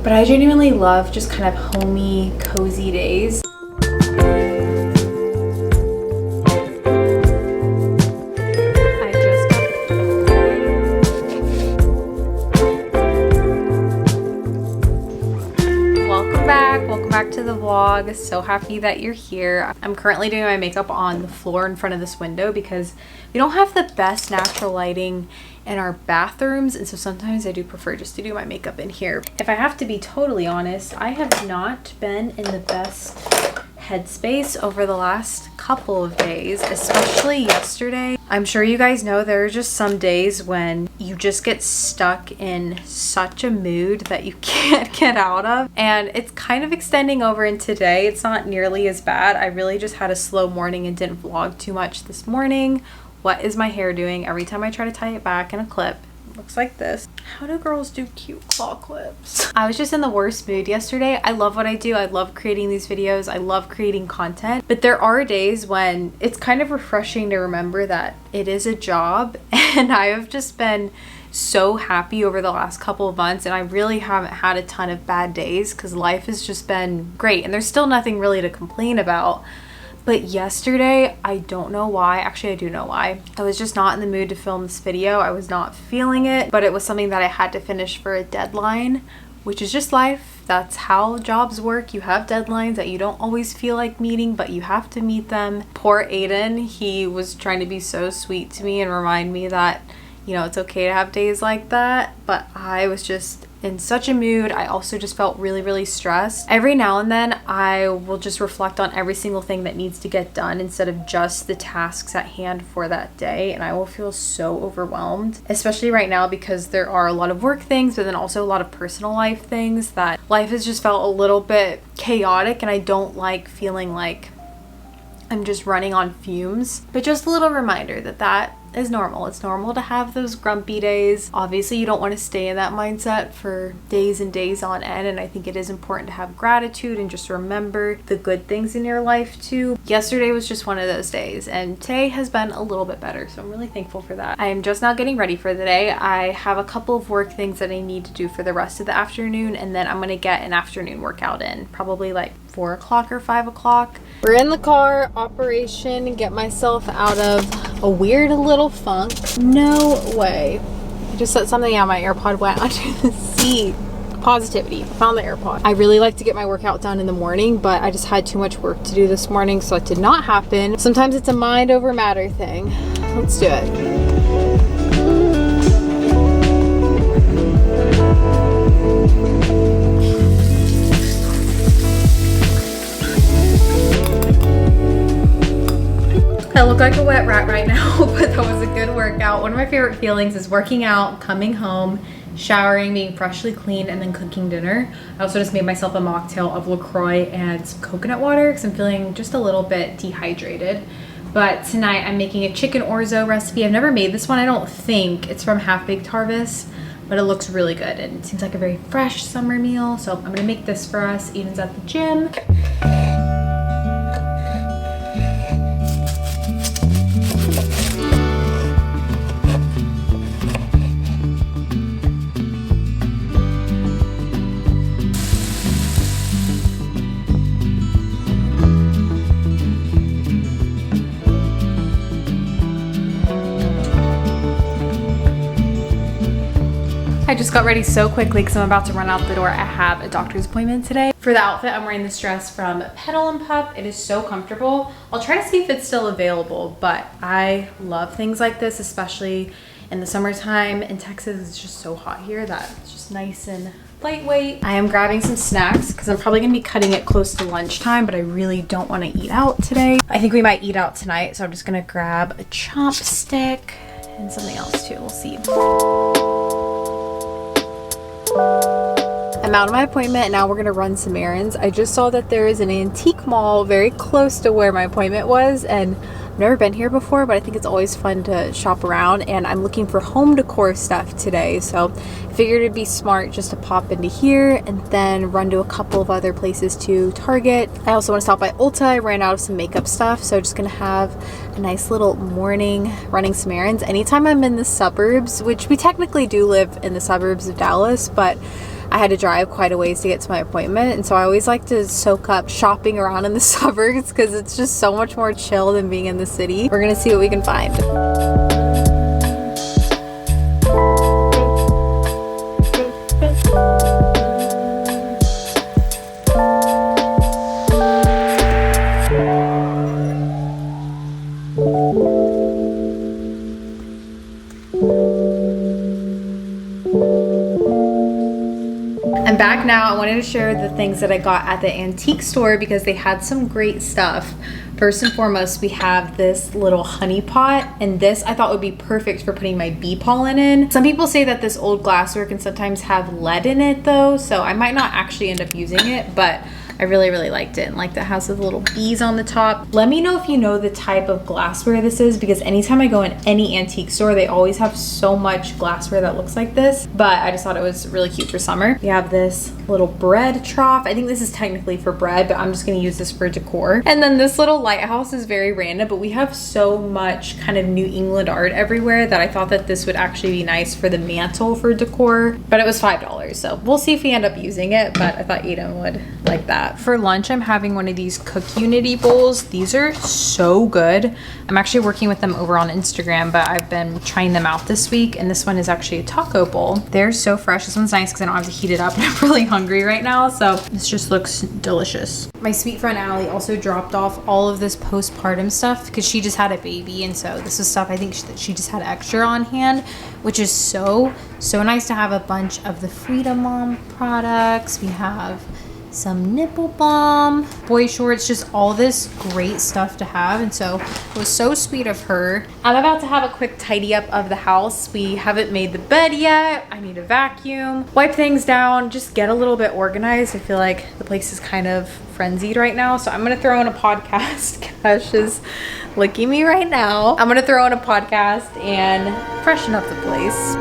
But I genuinely love just kind of homey, cozy days. Welcome back to the vlog. So happy that you're here. I'm currently doing my makeup on the floor in front of this window because we don't have the best natural lighting in our bathrooms, and so sometimes I do prefer just to do my makeup in here. If I have to be totally honest, I have not been in the best headspace over the last couple of days, especially yesterday. I'm sure you guys know there are just some days when you just get stuck in such a mood that you can't get out of, and it's kind of extending over in today. It's not nearly as bad. I really just had a slow morning and didn't vlog too much this morning. What is my hair doing? Every time I try to tie it back in a clip, it looks like this. How do girls do cute claw clips? I was just in the worst mood yesterday. I love what I do. I love creating these videos. I love creating content. But there are days when it's kind of refreshing to remember that it is a job. And I have just been so happy over the last couple of months, and I really haven't had a ton of bad days because life has just been great. And there's still nothing really to complain about. But yesterday, I don't know why. Actually, I do know why. I was just not in the mood to film this video. I was not feeling it, but it was something that I had to finish for a deadline, which is just life. That's how jobs work. You have deadlines that you don't always feel like meeting, but you have to meet them. Poor Aiden, he was trying to be so sweet to me and remind me that, you know, it's okay to have days like that, but I was just in such a mood. I also just felt really stressed. Every now and then I will just reflect on every single thing that needs to get done instead of just the tasks at hand for that day, and I will feel so overwhelmed, especially right now because there are a lot of work things, but then also a lot of personal life things that life has just felt a little bit chaotic, and I don't like feeling like I'm just running on fumes. But just a little reminder that that is normal. It's normal to have those grumpy days. Obviously, you don't want to stay in that mindset for days and days on end, and I think it is important to have gratitude and just remember the good things in your life too. Yesterday was just one of those days, and today has been a little bit better, so I'm really thankful for that. I am just now getting ready for the day. I have a couple of work things that I need to do for the rest of the afternoon, and then I'm gonna get an afternoon workout in, probably like 4 o'clock or 5 o'clock. We're in the car, operation get myself out of a weird little funk. No way. I just set something out, my AirPod went under the seat. Positivity. I found the AirPod. I really like to get my workout done in the morning, but I just had too much work to do this morning, so it did not happen. Sometimes it's a mind over matter thing. Let's do it. I look like a wet rat right now, but that was a good workout. One of my favorite feelings is working out, coming home, showering, being freshly clean, and then cooking dinner. I also just made myself a mocktail of LaCroix and some coconut water because I'm feeling just a little bit dehydrated. But tonight I'm making a chicken orzo recipe. I've never made this one, I don't think. It's from Half Baked Harvest, but it looks really good and it seems like a very fresh summer meal. So I'm gonna make this for us. Eden's at the gym. I just got ready so quickly because I'm about to run out the door. I have a doctor's appointment today. For the outfit, I'm wearing this dress from Petal & Pup. It is so comfortable. I'll try to see if it's still available, but I love things like this, especially in the summertime. In Texas, it's just so hot here that it's just nice and lightweight. I am grabbing some snacks because I'm probably gonna be cutting it close to lunchtime, but I really don't want to eat out today. I think we might eat out tonight, so I'm just gonna grab a chopstick and something else too. We'll see. I'm out of my appointment and now we're gonna run some errands. I just saw that there is an antique mall very close to where my appointment was, and I've never been here before, but I think it's always fun to shop around, and I'm looking for home decor stuff today, so I figured it'd be smart just to pop into here and then run to a couple of other places to Target. I also want to stop by Ulta. I ran out of some makeup stuff, so just gonna have a nice little morning running some errands. Anytime I'm in the suburbs, which we technically do live in the suburbs of Dallas, but I had to drive quite a ways to get to my appointment, and so I always like to soak up shopping around in the suburbs because it's just so much more chill than being in the city. We're gonna see what we can find. I'm back now. I wanted to share the things that I got at the antique store because they had some great stuff. First and foremost, we have this little honey pot, and this I thought would be perfect for putting my bee pollen in. Some people say that this old glassware can sometimes have lead in it though, so I might not actually end up using it, but I really liked it, and like that has the little bees on the top. Let me know if you know the type of glassware this is, because anytime I go in any antique store, they always have so much glassware that looks like this, but I just thought it was really cute for summer. We have this little bread trough. I think this is technically for bread, but I'm just gonna use this for decor. And then this little lighthouse is very random, but we have so much kind of New England art everywhere that I thought that this would actually be nice for the mantle for decor, but it was $5, so we'll see if we end up using it, but I thought Aiden would like that. For lunch, I'm having one of these Cook Unity bowls. These are so good. I'm actually working with them over on Instagram, but I've been trying them out this week, and this one is actually a taco bowl. They're so fresh. This one's nice because I don't have to heat it up, and I'm really hungry right now, so this just looks delicious. My sweet friend Allie also dropped off all of this postpartum stuff because she just had a baby, and so this is stuff I think she just had extra on hand, which is so nice to have a bunch of the Freedom Mom products. We have some nipple balm, boy shorts, just all this great stuff to have, and so it was so sweet of her. I'm about to have a quick tidy up of the house. We haven't made the bed yet. I need a vacuum, wipe things down, just get a little bit organized. I feel like the place is kind of frenzied right now, so I'm gonna throw in a podcast. Cash is licking me right now. I'm gonna throw in a podcast and freshen up the place.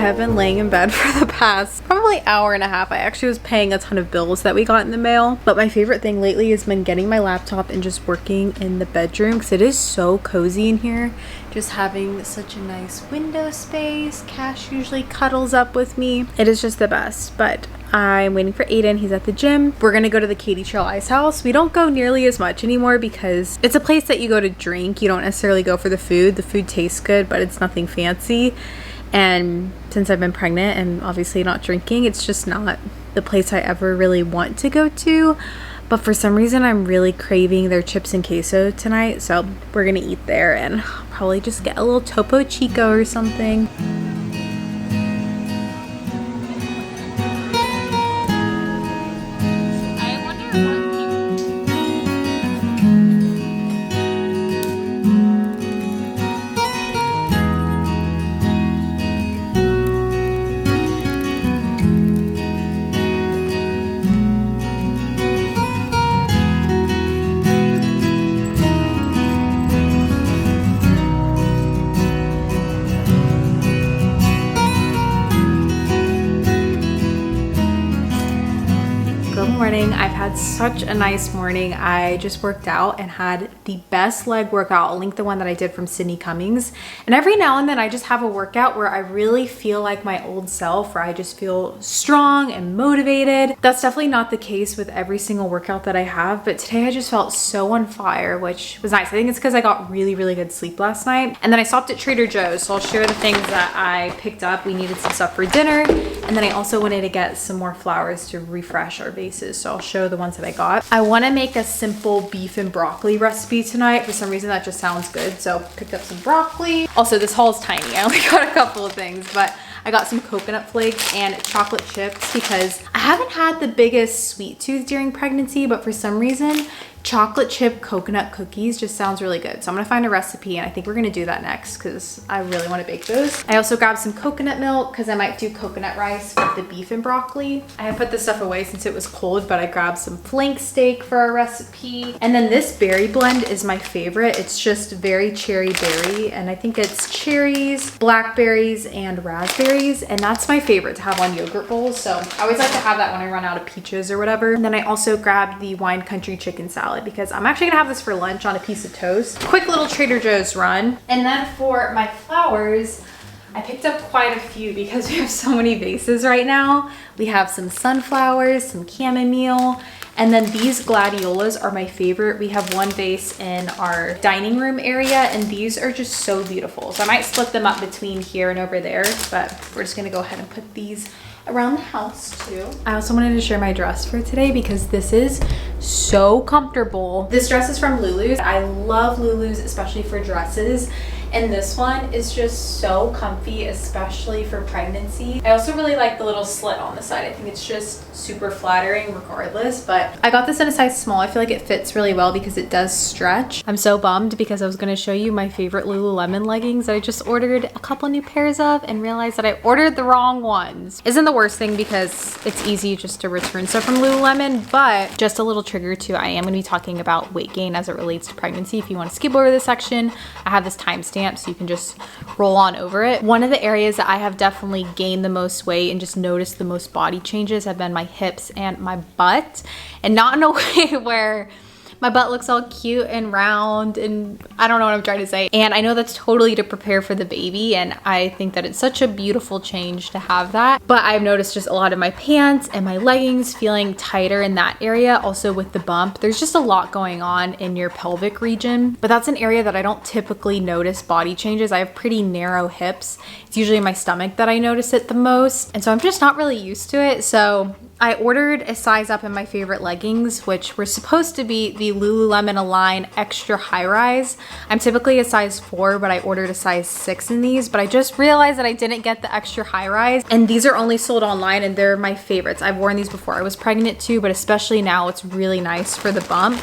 I've been laying in bed for the past probably hour and a half. I actually was paying a ton of bills that we got in the mail, but my favorite thing lately has been getting my laptop and just working in the bedroom because it is so cozy in here. Just having such a nice window space. Cash usually cuddles up with me. It is just the best, but I'm waiting for Aiden. He's at the gym. We're gonna go to the Katy Trail Ice House. We don't go nearly as much anymore because it's a place that you go to drink. You don't necessarily go for the food. The food tastes good, but it's nothing fancy. And since I've been pregnant and obviously not drinking, it's just not the place I ever really want to go to. But for some reason, I'm really craving their chips and queso tonight. So we're gonna eat there and probably just get a little Topo Chico or something. Morning. I've had such a nice morning. I just worked out and had the best leg workout. I'll link the one that I did from Sydney Cummings. And every now and then I just have a workout where I really feel like my old self, where I just feel strong and motivated. That's definitely not the case with every single workout that I have, but today I just felt so on fire, which was nice. I think it's because I got really good sleep last night. And then I stopped at Trader Joe's, so I'll share the things that I picked up. We needed some stuff for dinner, and then I also wanted to get some more flowers to refresh our vases. So I'll show the ones that I got. I want to make a simple beef and broccoli recipe tonight. For some reason that just sounds good, so picked up some broccoli. Also, this haul is tiny. I only got a couple of things, but I got some coconut flakes and chocolate chips because I haven't had the biggest sweet tooth during pregnancy, but for some reason chocolate chip coconut cookies just sounds really good. So I'm gonna find a recipe and I think we're gonna do that next because I really wanna bake those. I also grabbed some coconut milk because I might do coconut rice with the beef and broccoli. I have put this stuff away since it was cold, but I grabbed some flank steak for our recipe. And then this berry blend is my favorite. It's just very cherry berry, and I think it's cherries, blackberries, and raspberries, and that's my favorite to have on yogurt bowls. So I always like to have that when I run out of peaches or whatever. And then I also grabbed the wine country chicken salad because I'm actually gonna have this for lunch on a piece of toast. Quick little Trader Joe's run. And then for my flowers, I picked up quite a few because we have so many vases right now. We have some sunflowers, some chamomile, and then these gladiolas are my favorite. We have one vase in our dining room area, and these are just so beautiful. So I might split them up between here and over there, but we're just gonna go ahead and put these around the house too. I also wanted to share my dress for today because this is so comfortable. This dress is from Lulu's. I love Lulu's, especially for dresses. And this one is just so comfy, especially for pregnancy. I also really like the little slit on the side. I think it's just super flattering regardless, but I got this in a size small. I feel like it fits really well because it does stretch. I'm so bummed because I was gonna show you my favorite Lululemon leggings that I just ordered a couple new pairs of and realized that I ordered the wrong ones. Isn't the worst thing because it's easy just to return stuff from Lululemon, but just a little trigger too. I am gonna be talking about weight gain as it relates to pregnancy. If you wanna skip over this section, I have this timestamp so you can just roll on over it. One of the areas that I have definitely gained the most weight and just noticed the most body changes have been my hips and my butt, and not in a way where my butt looks all cute and round, and I don't know what I'm trying to say. And I know that's totally to prepare for the baby, and I think that it's such a beautiful change to have that. But I've noticed just a lot of my pants and my leggings feeling tighter in that area. Also with the bump, there's just a lot going on in your pelvic region. But that's an area that I don't typically notice body changes. I have pretty narrow hips. It's usually my stomach that I notice it the most. And so I'm just not really used to it. So I ordered a size up in my favorite leggings, which were supposed to be the Lululemon Align Extra High Rise. I'm typically a size 4, but I ordered a size 6 in these, but I just realized that I didn't get the Extra High Rise, and these are only sold online, and they're my favorites. I've worn these before I was pregnant too, but especially now it's really nice for the bump.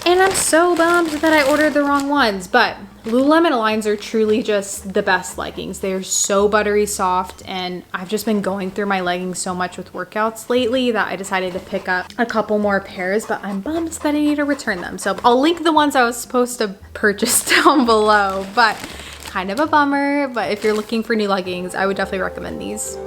And I'm so bummed that I ordered the wrong ones, but Lululemon Aligns are truly just the best leggings. They're so buttery soft, and I've just been going through my leggings so much with workouts lately that I decided to pick up a couple more pairs, but I'm bummed that I need to return them. So I'll link the ones I was supposed to purchase down below, but kind of a bummer. But if you're looking for new leggings, I would definitely recommend these.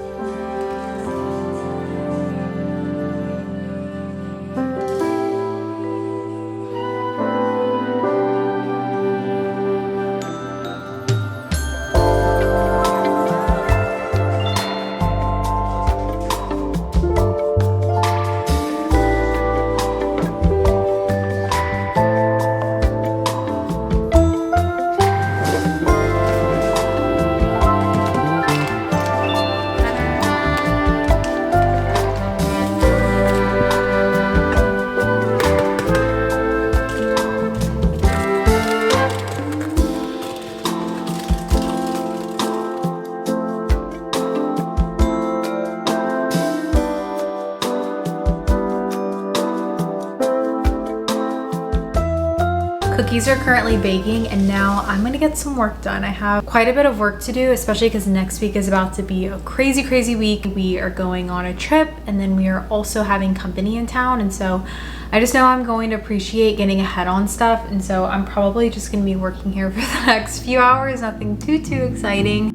Cookies are currently baking, and now I'm gonna get some work done. I have quite a bit of work to do, especially because next week is about to be a crazy week. We are going on a trip, and then we are also having company in town, and so I just know I'm going to appreciate getting ahead on stuff, and so I'm probably just gonna be working here for the next few hours. Nothing too exciting.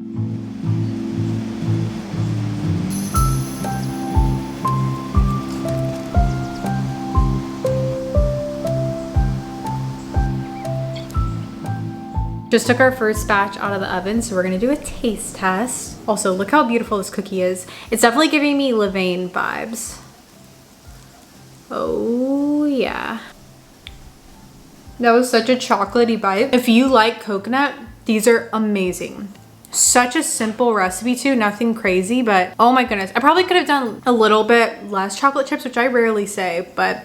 Just took our first batch out of the oven, so we're gonna do a taste test. Also, look how beautiful this cookie is. It's definitely giving me Levain vibes. Oh yeah. That was such a chocolatey bite. If you like coconut, these are amazing. Such a simple recipe too, nothing crazy, but oh my goodness. I probably could have done a little bit less chocolate chips, which I rarely say, but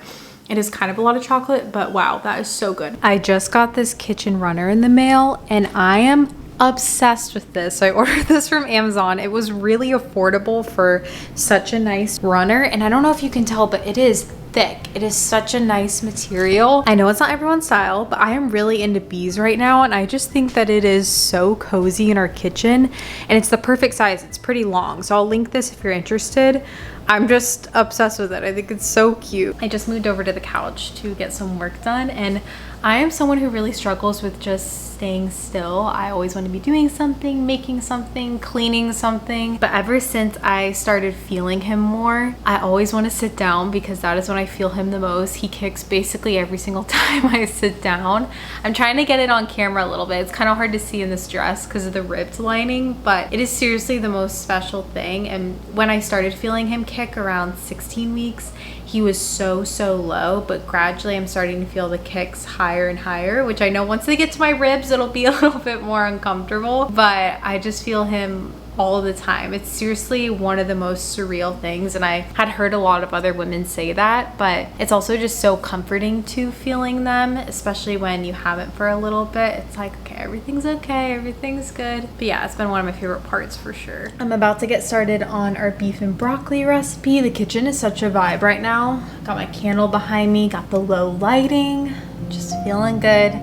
it is kind of a lot of chocolate, but wow, that is so good. I just got this kitchen runner in the mail, and I am obsessed with this. So I ordered this from Amazon. It was really affordable for such a nice runner, and I don't know if you can tell, but it is thick. It is such a nice material. I know it's not everyone's style, but I am really into bees right now, and I just think that it is so cozy in our kitchen, and it's the perfect size. It's pretty long, so I'll link this if you're interested. I'm just obsessed with it. I think it's so cute. I just moved over to the couch to get some work done, and I am someone who really struggles with just staying still. I always want to be doing something, making something, cleaning something. But ever since I started feeling him more, I always want to sit down because that is when I feel him the most. He kicks basically every single time I sit down. I'm trying to get it on camera a little bit. It's kind of hard to see in this dress because of the ribbed lining, but it is seriously the most special thing. And when I started feeling him kick around 16 weeks, he was so low, but gradually I'm starting to feel the kicks higher and higher, which I know once they get to my ribs, it'll be a little bit more uncomfortable, but I just feel him all the time. It's seriously one of the most surreal things, and I had heard a lot of other women say that, but it's also just so comforting to feeling them, especially when you haven't for a little bit. It's like, okay, everything's good. But yeah, it's been one of my favorite parts for sure. I'm about to get started on our beef and broccoli recipe. The kitchen is such a vibe right now. Got my candle behind me, got the low lighting, just feeling good.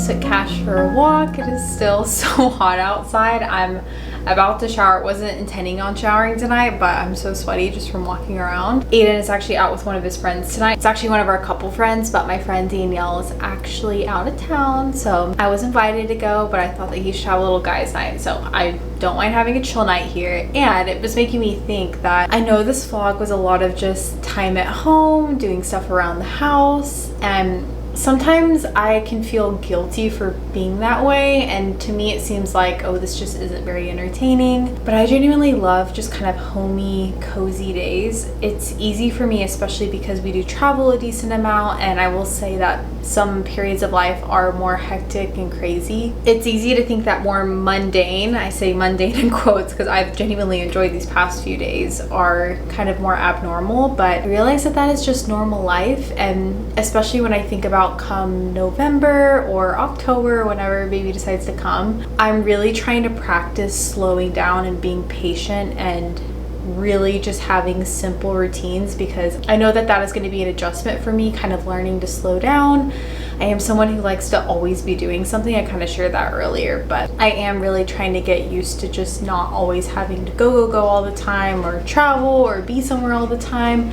Took Cash for a walk. It is still so hot outside. I'm about to shower. Wasn't intending on showering tonight, but I'm so sweaty just from walking around. Aiden is actually out with one of his friends tonight. It's actually one of our couple friends, but my friend Danielle is actually out of town, so I was invited to go, but I thought that he should have a little guys night, so I don't mind having a chill night here. And it was making me think that I know this vlog was a lot of just time at home, doing stuff around the house, and sometimes I can feel guilty for being that way, and to me it seems like, oh, this just isn't very entertaining. But I genuinely love just kind of homey, cozy days. It's easy for me, especially because we do travel a decent amount, and I will say that some periods of life are more hectic and crazy. It's easy to think that more mundane, I say mundane in quotes because I've genuinely enjoyed these past few days, are kind of more abnormal, but I realize that that is just normal life. And especially when I think about come November or October, whenever baby decides to come, I'm really trying to practice slowing down and being patient and really just having simple routines, because I know that that is going to be an adjustment for me, kind of learning to slow down. I am someone who likes to always be doing something. I kind of shared that earlier, but I am really trying to get used to just not always having to go all the time, or travel or be somewhere all the time.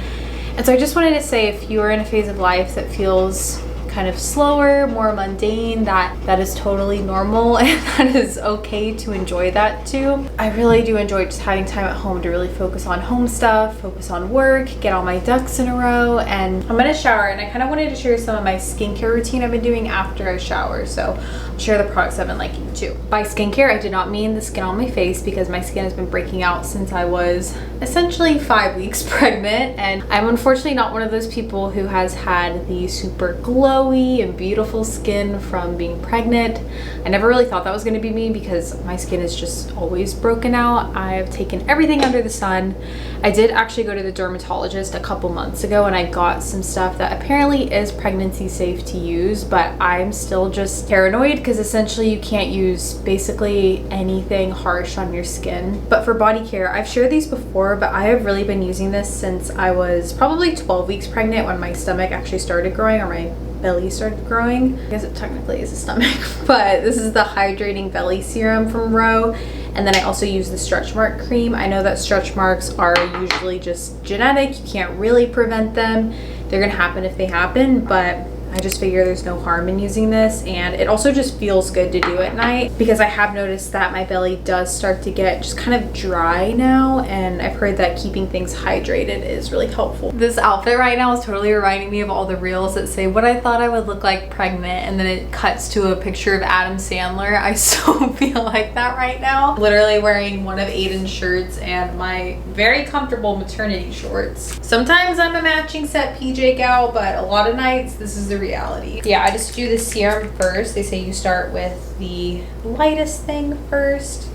And so I just wanted to say, if you are in a phase of life that feels kind of slower, more mundane, that is totally normal, and that is okay to enjoy that too. I really do enjoy just having time at home to really focus on home stuff, focus on work, get all my ducks in a row. And I'm gonna shower, and I kind of wanted to share some of my skincare routine I've been doing after I shower, so I'll share the products I've been liking too. By skincare, I did not mean the skin on my face, because my skin has been breaking out since I was essentially 5 weeks pregnant, and I'm unfortunately not one of those people who has had the super glowy and beautiful skin from being pregnant. I never really thought that was going to be me, because my skin is just always broken out. I've taken everything under the sun. I did actually go to the dermatologist a couple months ago, and I got some stuff that apparently is pregnancy safe to use, but I'm still just paranoid because essentially you can't use basically anything harsh on your skin. But for body care, I've shared these before, but I have really been using this since I was probably 12 weeks pregnant, when my stomach actually started growing, or my belly started growing. I guess it technically is a stomach, but this is the hydrating belly serum from Ro. And then I also use the stretch mark cream. I know that stretch marks are usually just genetic. You can't really prevent them. They're gonna happen if they happen, but I just figure there's no harm in using this, and it also just feels good to do at night, because I have noticed that my belly does start to get just kind of dry now, and I've heard that keeping things hydrated is really helpful. This outfit right now is totally reminding me of all the reels that say what I thought I would look like pregnant, and then it cuts to a picture of Adam Sandler. I so feel like that right now. Literally wearing one of Aiden's shirts and my very comfortable maternity shorts. Sometimes I'm a matching set PJ gal, but a lot of nights this is the reality. Yeah, I just do the serum first. They say you start with the lightest thing first,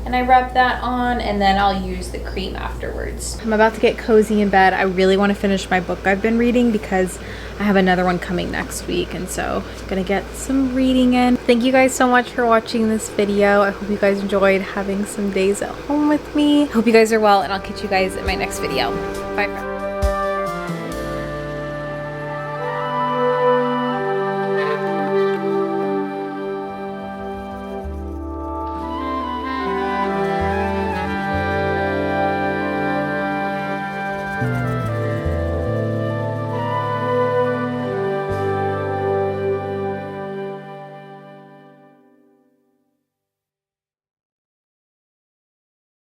and I rub that on, and then I'll use the cream afterwards. I'm about to get cozy in bed. I really want to finish my book I've been reading because I have another one coming next week, and so I'm gonna get some reading in. Thank you guys so much for watching this video. I hope you guys enjoyed having some days at home with me. Hope you guys are well, and I'll catch you guys in my next video. Bye friends.